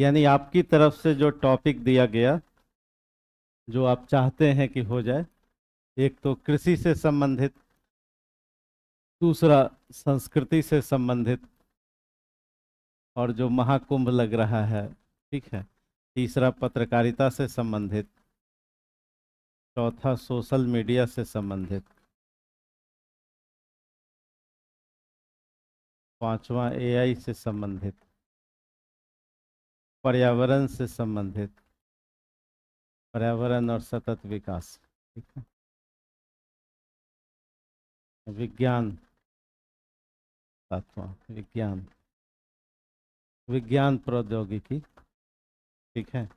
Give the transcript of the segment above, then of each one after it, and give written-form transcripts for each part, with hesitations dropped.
यानी आपकी तरफ से जो टॉपिक दिया गया, जो आप चाहते हैं कि हो जाए, एक तो कृषि से संबंधित, दूसरा संस्कृति से संबंधित, और जो महाकुंभ लग रहा है, ठीक है, तीसरा पत्रकारिता से संबंधित, चौथा सोशल मीडिया से संबंधित, पांचवा एआई से संबंधित, पर्यावरण से संबंधित, पर्यावरण और सतत विकास, ठीक है, विज्ञान, सातवां विज्ञान, विज्ञान प्रौद्योगिकी, ठीक है,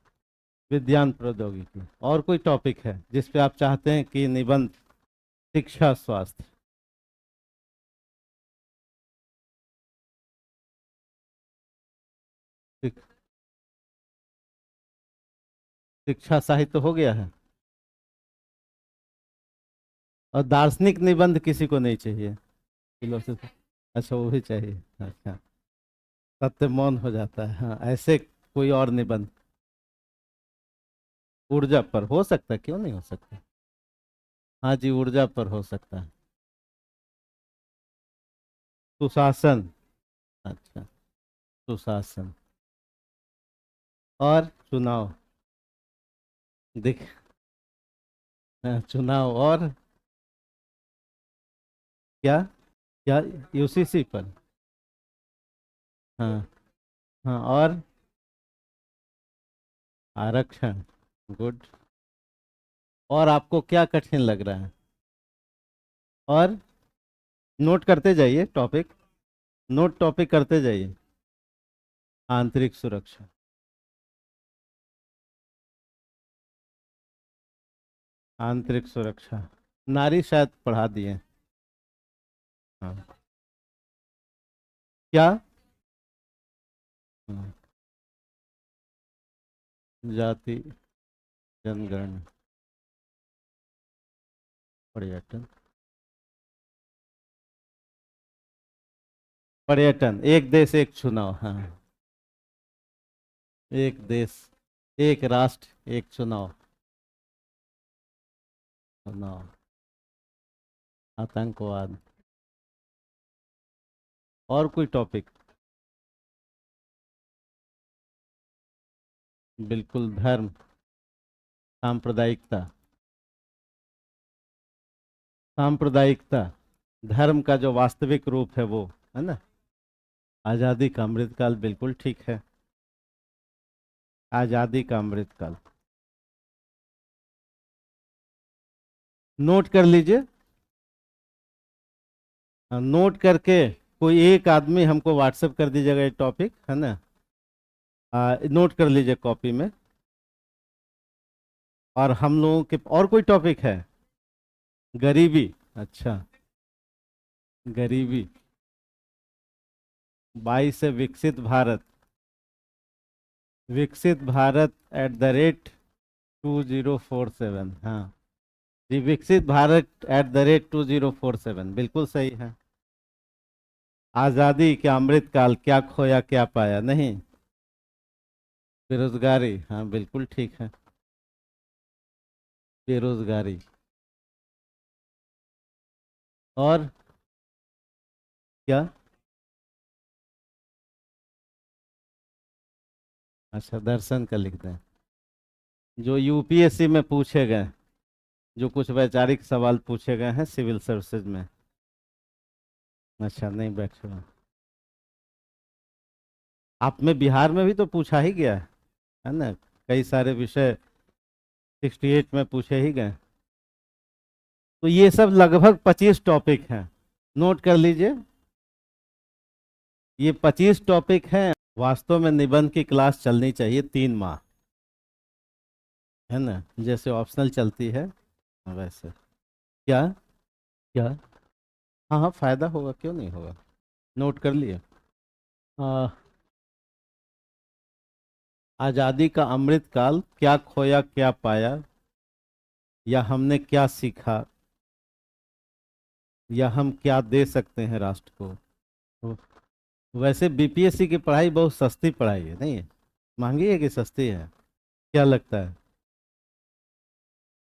विज्ञान प्रौद्योगिकी। और कोई टॉपिक है जिस पे आप चाहते हैं कि निबंध? शिक्षा, स्वास्थ्य, शिक- शिक्षा साहित्य हो गया है। और दार्शनिक निबंध किसी को नहीं चाहिए? फिलोसफी, अच्छा वो भी चाहिए, अच्छा। सत्य मौन हो जाता है, हाँ, ऐसे कोई और निबंध? ऊर्जा पर हो सकता है, क्यों नहीं हो सकता? हाँ जी, ऊर्जा पर हो सकता है। सुशासन, अच्छा, सुशासन। और चुनाव, देख, चुनाव और क्या? क्या? यूसीसी पर? हाँ, हाँ, और आरक्षण, गुड। और आपको क्या कठिन लग रहा है? और नोट करते जाइए टॉपिक, नोट टॉपिक करते जाइए। आंतरिक सुरक्षा, आंतरिक सुरक्षा, नारी शायद पढ़ा दिए। हाँ, क्या? हाँ, जाति, जनगणना, पर्यटन, पर्यटन, एक देश एक चुनाव, हाँ, एक देश, एक राष्ट्र, एक चुनाव, चुनाव, आतंकवाद। और कोई टॉपिक? बिल्कुल, धर्म, सांप्रदायिकता, सांप्रदायिकता, धर्म का जो वास्तविक रूप है वो, है ना? आजादी का अमृतकाल, बिल्कुल ठीक है, आजादी का अमृतकाल। नोट कर लीजिए, नोट करके कोई एक आदमी हमको व्हाट्सएप कर दीजिएगा ये टॉपिक, है ना? नोट कर लीजिए कॉपी में। और हम लोगों के और कोई टॉपिक है? गरीबी, अच्छा, गरीबी, 22 से विकसित भारत, विकसित भारत @2047, हाँ जी, विकसित भारत @2047, बिल्कुल सही है। आज़ादी के अमृतकाल, क्या खोया क्या पाया? नहीं, बेरोजगारी, हाँ बिल्कुल ठीक है, बेरोजगारी। और क्या? अच्छा, दर्शन का लिख दें, जो यूपीएससी में पूछे गए, जो कुछ वैचारिक सवाल पूछे गए हैं सिविल सर्विसेज में। अच्छा, नहीं बैठे हुए। आप में बिहार में भी तो पूछा ही गया है ना? कई सारे विषय 68 में पूछे ही गए। तो ये सब लगभग 25 टॉपिक हैं, नोट कर लीजिए। ये 25 टॉपिक हैं। वास्तव में निबंध की क्लास चलनी चाहिए 3 माह, है ना? जैसे ऑप्शनल चलती है वैसे। क्या? क्या? हाँ हाँ, फायदा होगा, क्यों नहीं होगा। नोट कर लिए। आ, आज़ादी का अमृत काल, क्या खोया क्या पाया, या हमने क्या सीखा, या हम क्या दे सकते हैं राष्ट्र को। तो वैसे बीपीएससी की पढ़ाई बहुत सस्ती पढ़ाई है, नहीं है? महंगी है कि सस्ती है? क्या लगता है?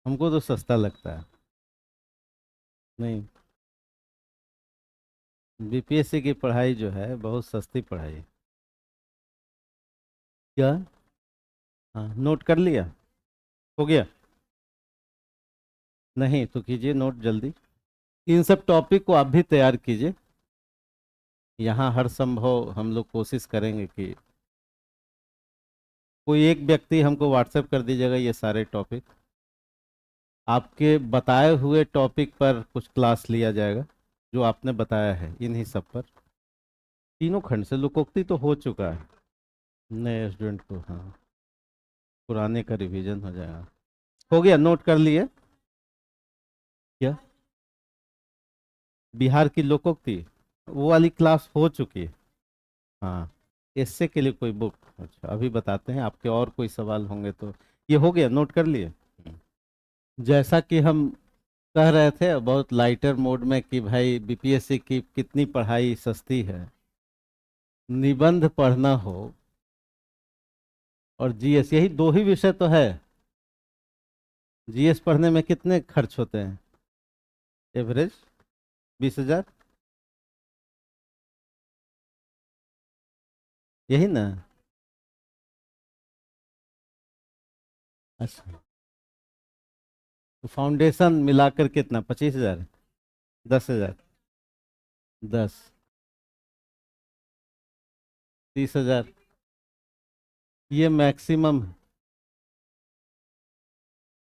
हमको तो सस्ता लगता है। नहीं, बीपीएससी की पढ़ाई जो है बहुत सस्ती पढ़ाई है। क्या? हाँ, नोट कर लिया? हो गया? नहीं तो कीजिए नोट जल्दी। इन सब टॉपिक को आप भी तैयार कीजिए। यहाँ हर संभव हम लोग कोशिश करेंगे कि कोई एक व्यक्ति हमको व्हाट्सएप कर दीजिएगा ये सारे टॉपिक। आपके बताए हुए टॉपिक पर कुछ क्लास लिया जाएगा, जो आपने बताया है इन्हीं सब पर। तीनों खंड से लोकोक्ति तो हो चुका है नए स्टूडेंट को, हाँ। पुराने का रिवीजन हो जाएगा। हो गया? नोट कर लिए? क्या? बिहार की लोकोक्ति, वो वाली क्लास हो चुकी है। हाँ, इससे के लिए कोई बुक? अच्छा, अभी बताते हैं। आपके और कोई सवाल होंगे तो। ये हो गया? नोट कर लिए? जैसा कि हम कह रहे थे बहुत लाइटर मोड में कि भाई बीपीएससी की कितनी पढ़ाई सस्ती है। निबंध पढ़ना हो और जीएस, यही दो ही विषय तो है। जीएस पढ़ने में कितने खर्च होते हैं? एवरेज 20,000, यही ना? अच्छा, तो फाउंडेशन मिलाकर कितना? 25,000? 10,000? 10, 30,000? ये मैक्सिमम है।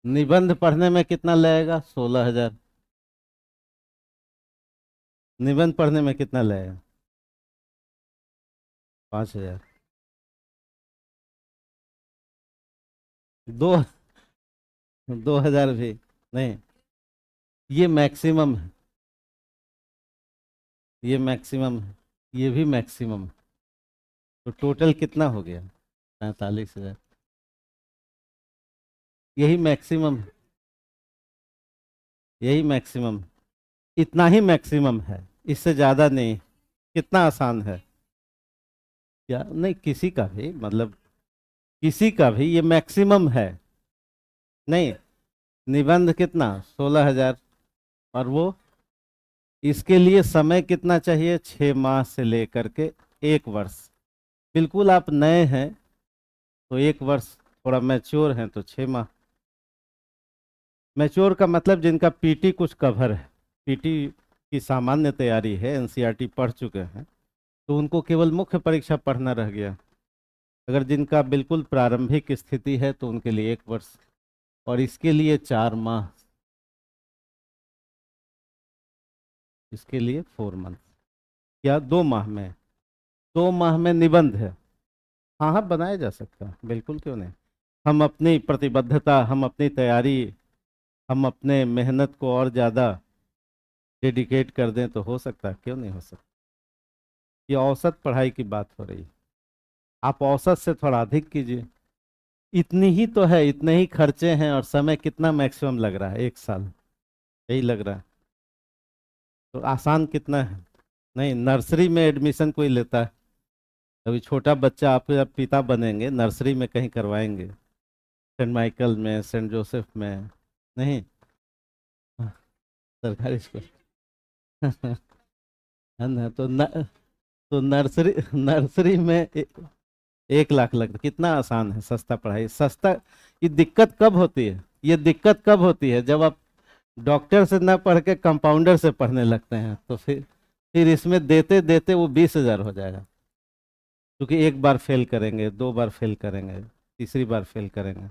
निबंध पढ़ने में कितना लगेगा? 16,000। निबंध पढ़ने में कितना लगेगा? 5,000? 2, 2,000 भी नहीं। ये मैक्सिमम है, ये मैक्सिमम है, ये भी मैक्सिमम है। तो टोटल कितना हो गया? 45,000। यही मैक्सिमम है, यही मैक्सिमम है। इतना ही मैक्सिमम है, इससे ज़्यादा नहीं। कितना आसान है? क्या? नहीं, किसी का भी मतलब, किसी का भी ये मैक्सिमम है। नहीं, निबंध कितना? 16,000। और वो, इसके लिए समय कितना चाहिए? 6 माह से लेकर के 1 वर्ष। बिल्कुल आप नए हैं तो 1 वर्ष, थोड़ा मैच्योर हैं तो 6 माह। मैच्योर का मतलब जिनका पीटी कुछ कवर है, पीटी की सामान्य तैयारी है, एनसीईआरटी पढ़ चुके हैं, तो उनको केवल मुख्य परीक्षा पढ़ना रह गया। अगर जिनका बिल्कुल प्रारंभिक स्थिति है तो उनके लिए 1 वर्ष, और इसके लिए 4 माह, इसके लिए 4 मंथ। या 2 माह में? 2 माह में निबंध है? हाँ हाँ, बनाया जा सकता है, बिल्कुल, क्यों नहीं। हम अपनी प्रतिबद्धता, हम अपनी तैयारी, हम अपने मेहनत को और ज़्यादा डेडिकेट कर दें तो हो सकता है, क्यों नहीं हो सकता। ये औसत पढ़ाई की बात हो रही है, आप औसत से थोड़ा अधिक कीजिए। इतनी ही तो है, इतने ही खर्चे हैं, और समय कितना मैक्सिमम लग रहा है? 1 साल, यही लग रहा है। तो आसान कितना है? नहीं, नर्सरी में एडमिशन कोई लेता है? अभी छोटा बच्चा, आप जब पिता बनेंगे नर्सरी में कहीं करवाएंगे? सेंट माइकल में, सेंट जोसेफ में? नहीं। हाँ, सरकारी स्कूल। है ना? तो नर्सरी, नर्सरी में 1 लाख लग, कितना आसान है, सस्ता पढ़ाई, सस्ता। ये दिक्कत कब होती है? ये दिक्कत कब होती है? जब आप डॉक्टर से ना पढ़ के कंपाउंडर से पढ़ने लगते हैं, तो फिर इसमें देते देते वो 20,000 हो जाएगा। क्योंकि एक बार फेल करेंगे, 2 बार फेल करेंगे, तीसरी बार फेल करेंगे।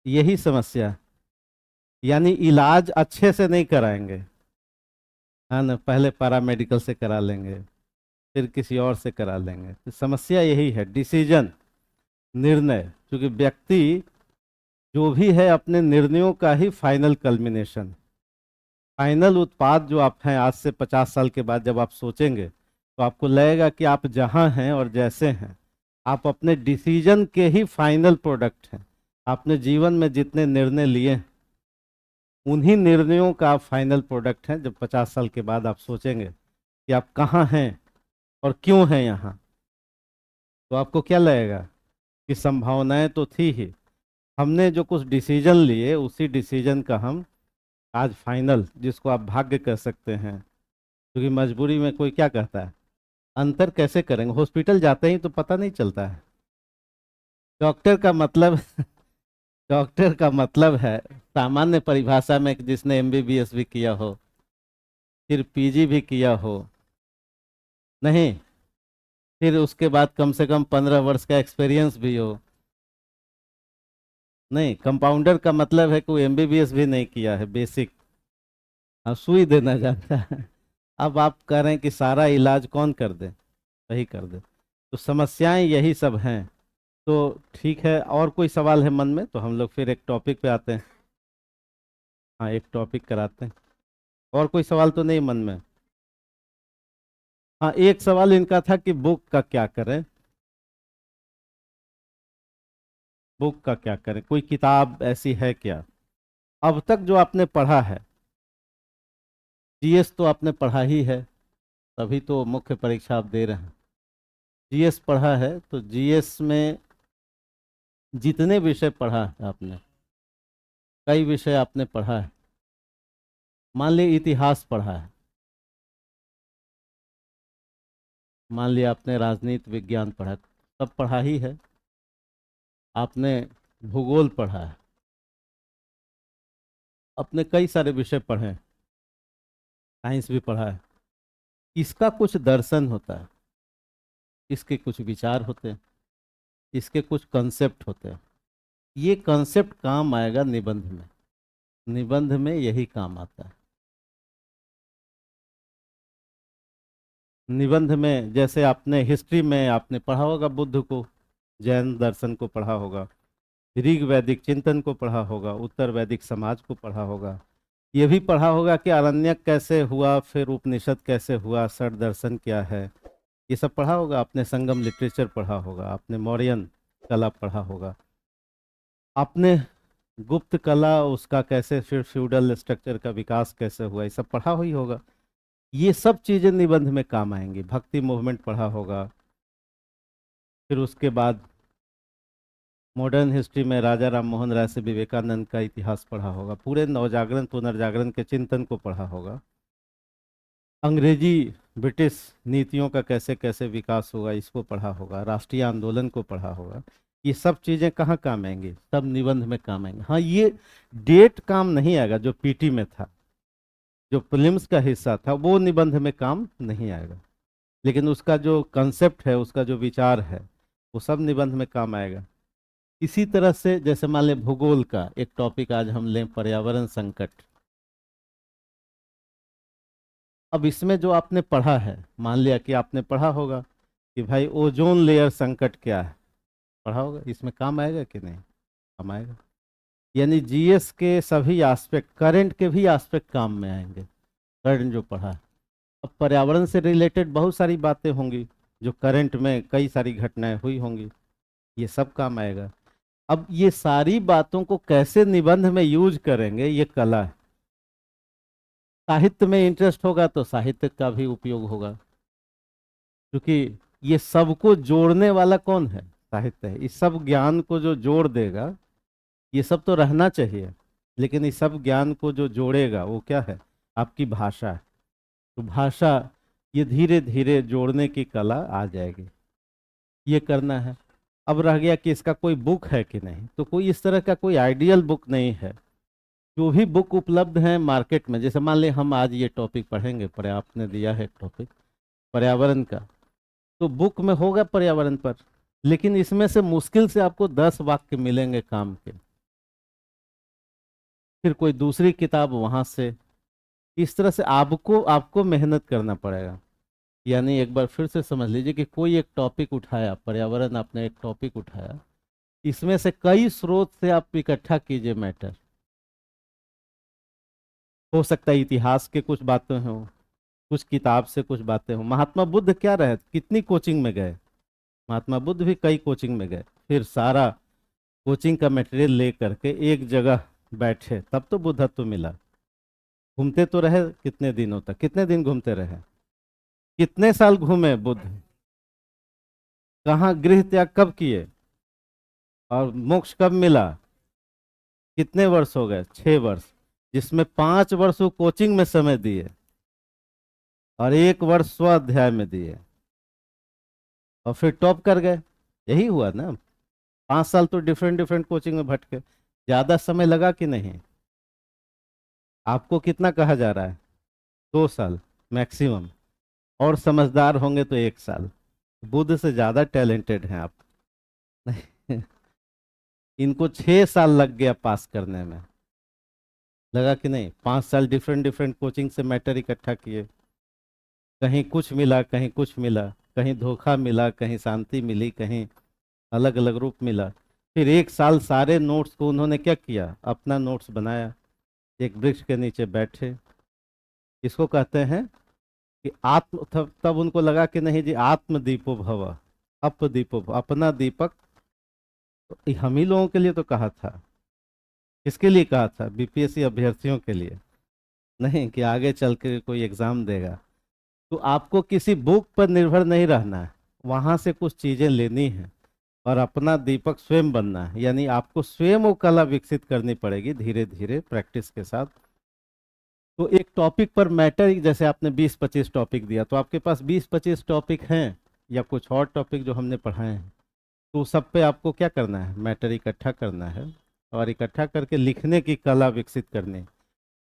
यही समस्या है। यानी इलाज अच्छे से नहीं कराएंगे, है ना? पहले पैरामेडिकल से करा लेंगे, फिर किसी और से करा लेंगे। तो समस्या यही है, डिसीजन, निर्णय। क्योंकि व्यक्ति जो भी है अपने निर्णयों का ही फाइनल कल्मिनेशन, फाइनल उत्पाद जो आप हैं, आज से 50 साल के बाद जब आप सोचेंगे तो आपको लगेगा कि आप जहाँ हैं और जैसे हैं, आप अपने डिसीजन के ही फाइनल प्रोडक्ट हैं। आपने जीवन में जितने निर्णय लिए हैं, उन्हीं निर्णयों का आप फाइनल प्रोडक्ट हैं। जब 50 साल के बाद आप सोचेंगे कि आप कहाँ हैं और क्यों हैं यहाँ, तो आपको क्या लगेगा कि संभावनाएं तो थी ही, हमने जो कुछ डिसीजन लिए उसी डिसीजन का हम आज फाइनल, जिसको आप भाग्य कह सकते हैं, क्योंकि मजबूरी में कोई क्या कहता है, अंतर कैसे करेंगे, हॉस्पिटल जाते ही तो पता नहीं चलता है। डॉक्टर का मतलब डॉक्टर का मतलब है सामान्य परिभाषा में कि जिसने एमबीबीएस भी किया हो, फिर पीजी भी किया हो, नहीं, फिर उसके बाद कम से कम 15 वर्ष का एक्सपीरियंस भी हो। नहीं, कंपाउंडर का मतलब है कोई एमबीबीएस भी नहीं किया है, बेसिक, हाँ, सुई देना जानता है। अब आप कह रहे हैं कि सारा इलाज कौन कर दे, वही कर दे। तो समस्याएं यही सब हैं। तो ठीक है, और कोई सवाल है मन में तो हम लोग फिर एक टॉपिक पे आते हैं। हाँ, एक टॉपिक कराते हैं। और कोई सवाल तो नहीं मन में? हाँ, एक सवाल इनका था कि बुक का क्या करें, बुक का क्या करें, कोई किताब ऐसी है क्या? अब तक जो आपने पढ़ा है, जीएस तो आपने पढ़ा ही है, तभी तो मुख्य परीक्षा आप दे रहे हैं। जीएस पढ़ा है तो जीएस में जितने विषय पढ़ा है आपने, कई विषय आपने पढ़ा है, मान लीजिए इतिहास पढ़ा है, मान लिया आपने राजनीति विज्ञान पढ़ा है, सब पढ़ा ही है। आपने भूगोल पढ़ा है, अपने कई सारे विषय पढ़े हैं, साइंस भी पढ़ा है। इसका कुछ दर्शन होता है, इसके कुछ विचार होते हैं, इसके कुछ कंसेप्ट होते हैं। ये कंसेप्ट काम आएगा निबंध में, निबंध में यही काम आता है। निबंध में जैसे आपने हिस्ट्री में आपने पढ़ा होगा, बुद्ध को, जैन दर्शन को पढ़ा होगा, ऋग वैदिक चिंतन को पढ़ा होगा, उत्तर वैदिक समाज को पढ़ा होगा, ये भी पढ़ा होगा कि आरण्यक कैसे हुआ, फिर उपनिषद कैसे हुआ, षड दर्शन क्या है, ये सब पढ़ा होगा आपने। संगम लिटरेचर पढ़ा होगा आपने, मौर्यन कला पढ़ा होगा आपने, गुप्त कला उसका कैसे, फिर फ्यूडल स्ट्रक्चर का विकास कैसे हुआ, ये सब पढ़ा ही होगा। ये सब चीजें निबंध में काम आएंगी। भक्ति मूवमेंट पढ़ा होगा, फिर उसके बाद मॉडर्न हिस्ट्री में राजा राम मोहन राय से विवेकानंद का इतिहास पढ़ा होगा, पूरे नवजागरण पुनर्जागरण के चिंतन को पढ़ा होगा, अंग्रेजी ब्रिटिश नीतियों का कैसे कैसे विकास होगा इसको पढ़ा होगा, राष्ट्रीय आंदोलन को पढ़ा होगा। ये सब चीज़ें कहाँ काम आएंगी, सब निबंध में काम आएंगे। हाँ, ये डेट काम नहीं आएगा, जो पीटी में था, जो प्रीलिम्स का हिस्सा था, वो निबंध में काम नहीं आएगा, लेकिन उसका जो कंसेप्ट है, उसका जो विचार है, वो सब निबंध में काम आएगा। इसी तरह से जैसे मान लें भूगोल का एक टॉपिक आज हम लें, पर्यावरण संकट। अब इसमें जो आपने पढ़ा है, मान लिया कि आपने पढ़ा होगा कि भाई ओजोन लेयर संकट क्या है, पढ़ा होगा, इसमें काम आएगा कि नहीं? काम आएगा। यानी जीएस के सभी एस्पेक्ट, करंट के भी एस्पेक्ट काम में आएंगे, करंट जो पढ़ा है। अब पर्यावरण से रिलेटेड बहुत सारी बातें होंगी, जो करंट में कई सारी घटनाएं हुई होंगी, ये सब काम आएगा। अब ये सारी बातों को कैसे निबंध में यूज करेंगे, ये कला है। साहित्य में इंटरेस्ट होगा तो साहित्य का भी उपयोग होगा, क्योंकि ये सबको जोड़ने वाला कौन है? साहित्य है। इस सब ज्ञान को जो जोड़ देगा, ये सब तो रहना चाहिए, लेकिन इस सब ज्ञान को जो जोड़ेगा वो क्या है? आपकी भाषा है। तो भाषा, ये धीरे धीरे जोड़ने की कला आ जाएगी, ये करना है। अब रह गया कि इसका कोई बुक है कि नहीं, तो कोई इस तरह का कोई आइडियल बुक नहीं है। जो भी बुक उपलब्ध है मार्केट में, जैसे मान लें हम आज ये टॉपिक पढ़ेंगे, पर आपने दिया है टॉपिक पर्यावरण का, तो बुक में होगा पर्यावरण पर, लेकिन इसमें से मुश्किल से आपको 10 वाक्य मिलेंगे काम के, फिर कोई दूसरी किताब वहां से। इस तरह से आपको आपको मेहनत करना पड़ेगा। यानी एक बार फिर से समझ लीजिए कि कोई एक टॉपिक उठाया, पर्यावरण आपने एक टॉपिक उठाया, इसमें से कई स्रोत से आप इकट्ठा कीजिए मैटर। हो सकता है इतिहास के कुछ बातें हों, कुछ किताब से कुछ बातें हों। महात्मा बुद्ध क्या रहे, कितनी कोचिंग में गए, महात्मा बुद्ध भी कई कोचिंग में गए, फिर सारा कोचिंग का मटेरियल ले करके एक जगह बैठे, तब तो बुद्धत्व मिला। घूमते तो रहे कितने दिनों तक, कितने दिन घूमते रहे, कितने साल घूमे बुद्ध, कहाँ गृह त्याग कब किए? और मोक्ष कब मिला? कितने वर्ष हो गए? 6 वर्ष, जिसमें 5 वर्ष वो कोचिंग में समय दिए और 1 वर्ष स्वाध्याय में दिए, और फिर टॉप कर गए। यही हुआ ना। 5 साल तो डिफरेंट डिफरेंट कोचिंग में भटके। ज्यादा समय लगा कि नहीं? आपको कितना कहा जा रहा है? 2 साल मैक्सिमम, और समझदार होंगे तो 1 साल। बुद्ध से ज्यादा टैलेंटेड हैं आप। इनको 6 साल लग गया पास करने में। लगा कि नहीं? 5 साल डिफरेंट डिफरेंट कोचिंग से मैटर इकट्ठा किए। कहीं कुछ मिला, कहीं कुछ मिला, कहीं धोखा मिला, कहीं शांति मिली, कहीं अलग अलग रूप मिला। फिर 1 साल सारे नोट्स को उन्होंने क्या किया? अपना नोट्स बनाया, एक वृक्ष के नीचे बैठे। इसको कहते हैं कि आत्म, तब उनको लगा कि नहीं जी, आत्म दीपो भव, अप दीपो भव, अपना दीपक। तो ये हम ही लोगों के लिए तो कहा था। किसके लिए कहा था? बीपीएससी अभ्यर्थियों के लिए, नहीं कि आगे चल के कोई एग्जाम देगा। तो आपको किसी बुक पर निर्भर नहीं रहना है, वहां से कुछ चीजें लेनी है और अपना दीपक स्वयं बनना है। यानी आपको स्वयं वो कला विकसित करनी पड़ेगी धीरे धीरे प्रैक्टिस के साथ। तो एक टॉपिक पर मैटर, जैसे आपने 20-25 टॉपिक दिया, तो आपके पास 20-25 टॉपिक हैं या कुछ और टॉपिक जो हमने पढ़ाए हैं, तो सब पे आपको क्या करना है? मैटर इकट्ठा करना है और इकट्ठा करके लिखने की कला विकसित करनी है।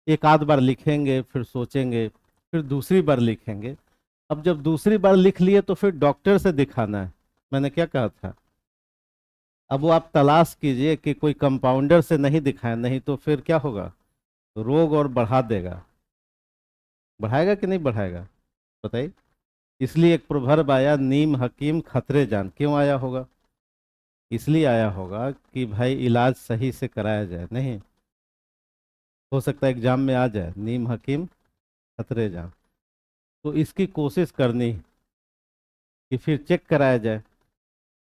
एक आध बार लिखेंगे, फिर सोचेंगे, फिर दूसरी बार लिखेंगे। अब जब दूसरी बार लिख लिए तो फिर डॉक्टर से दिखाना है। मैंने क्या कहा था? अब वो आप तलाश कीजिए कि कोई कंपाउंडर से नहीं दिखाए, नहीं तो फिर क्या होगा? रोग और बढ़ा देगा। बढ़ाएगा कि नहीं बढ़ाएगा? बताइए। इसलिए एक प्रोवर्ब आया, नीम हकीम खतरे जान। क्यों आया होगा? इसलिए आया होगा कि भाई इलाज सही से कराया जाए। नहीं हो सकता है एग्जाम में आ जाए, नीम हकीम खतरे जान। तो इसकी कोशिश करनी कि फिर चेक कराया जाए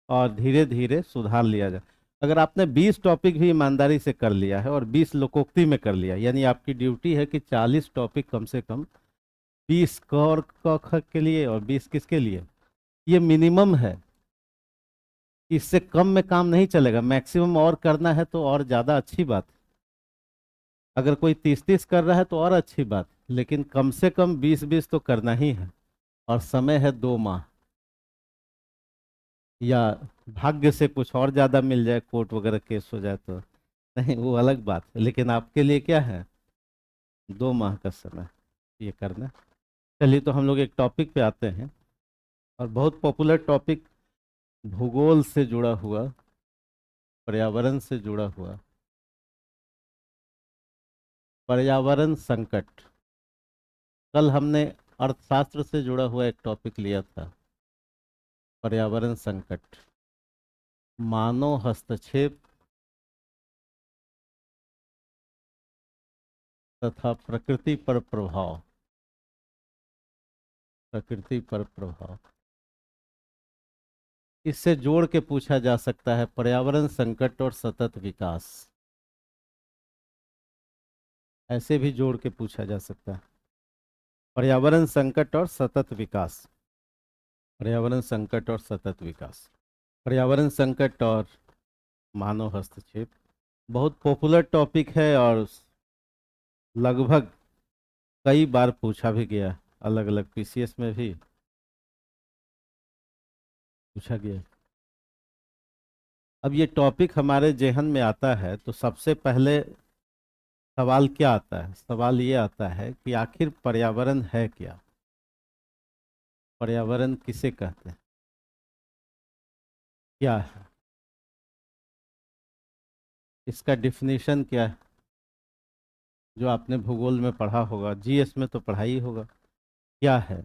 और धीरे धीरे सुधार लिया जाए। अगर आपने 20 टॉपिक भी ईमानदारी से कर लिया है और 20 लोकोक्ति में कर लिया, यानी आपकी ड्यूटी है कि 40 टॉपिक कम से कम, 20 क और क ख के लिए और 20 किसके लिए, ये मिनिमम है। इससे कम में काम नहीं चलेगा, मैक्सिमम और करना है तो और ज़्यादा अच्छी बात। अगर कोई 30-30 कर रहा है तो और अच्छी बात, लेकिन कम से कम 20-20 तो करना ही है। और समय है 2 माह, या भाग्य से कुछ और ज़्यादा मिल जाए, कोर्ट वगैरह केस हो जाए तो नहीं, वो अलग बात है। लेकिन आपके लिए क्या है? 2 माह का समय ये करना। चलिए, तो हम लोग एक टॉपिक पे आते हैं, और बहुत पॉपुलर टॉपिक, भूगोल से जुड़ा हुआ, पर्यावरण से जुड़ा हुआ, पर्यावरण संकट। कल हमने अर्थशास्त्र से जुड़ा हुआ एक टॉपिक लिया था, पर्यावरण संकट, मानव हस्तक्षेप तथा प्रकृति पर प्रभाव। प्रकृति पर प्रभाव, इससे जोड़ के पूछा जा सकता है पर्यावरण संकट और सतत विकास। ऐसे भी जोड़ के पूछा जा सकता है पर्यावरण संकट और सतत विकास। पर्यावरण संकट और सतत विकास, पर्यावरण संकट और मानव हस्तक्षेप बहुत पॉपुलर टॉपिक है और लगभग कई बार पूछा भी गया, अलग अलग पीसीएस में भी पूछा गया। अब ये टॉपिक हमारे जेहन में आता है तो सबसे पहले सवाल क्या आता है? सवाल ये आता है कि आखिर पर्यावरण है क्या? पर्यावरण किसे कहते हैं? क्या है इसका डिफिनीशन? क्या है जो आपने भूगोल में पढ़ा होगा, जीएस में तो पढ़ा ही होगा, क्या है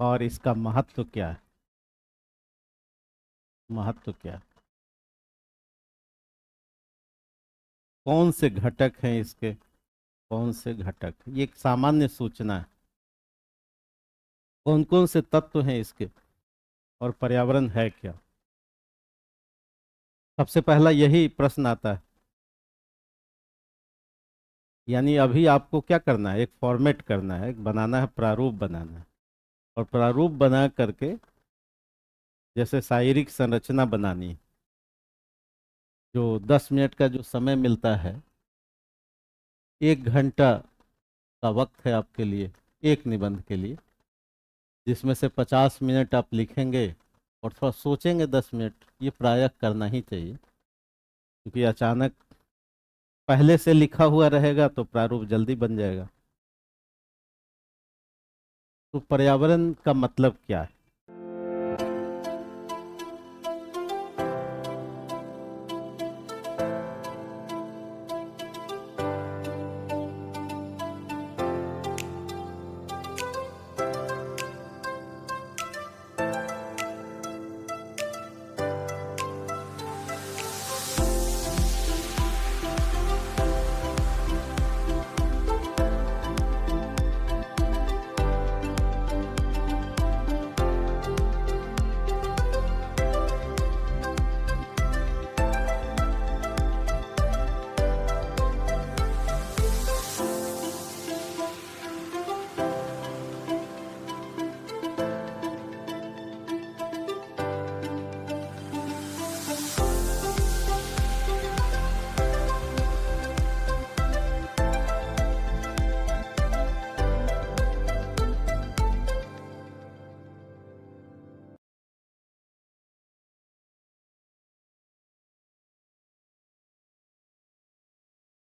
और इसका महत्व क्या है? महत्व क्या है? कौन से घटक हैं इसके? कौन से घटक? ये एक सामान्य सूचना है। कौन कौन से तत्व हैं इसके, और पर्यावरण है क्या? सबसे पहला यही प्रश्न आता है। यानी अभी आपको क्या करना है? एक फॉर्मेट करना है, एक बनाना है, प्रारूप बनाना है। और प्रारूप बना करके जैसे शारीरिक संरचना बनानी है, जो 10 मिनट का जो समय मिलता है, 1 घंटा का वक्त है आपके लिए एक निबंध के लिए, जिसमें से 50 मिनट आप लिखेंगे और थोड़ा सोचेंगे 10 मिनट। ये प्रायः करना ही चाहिए, क्योंकि अचानक पहले से लिखा हुआ रहेगा तो प्रारूप जल्दी बन जाएगा। तो पर्यावरण का मतलब क्या है?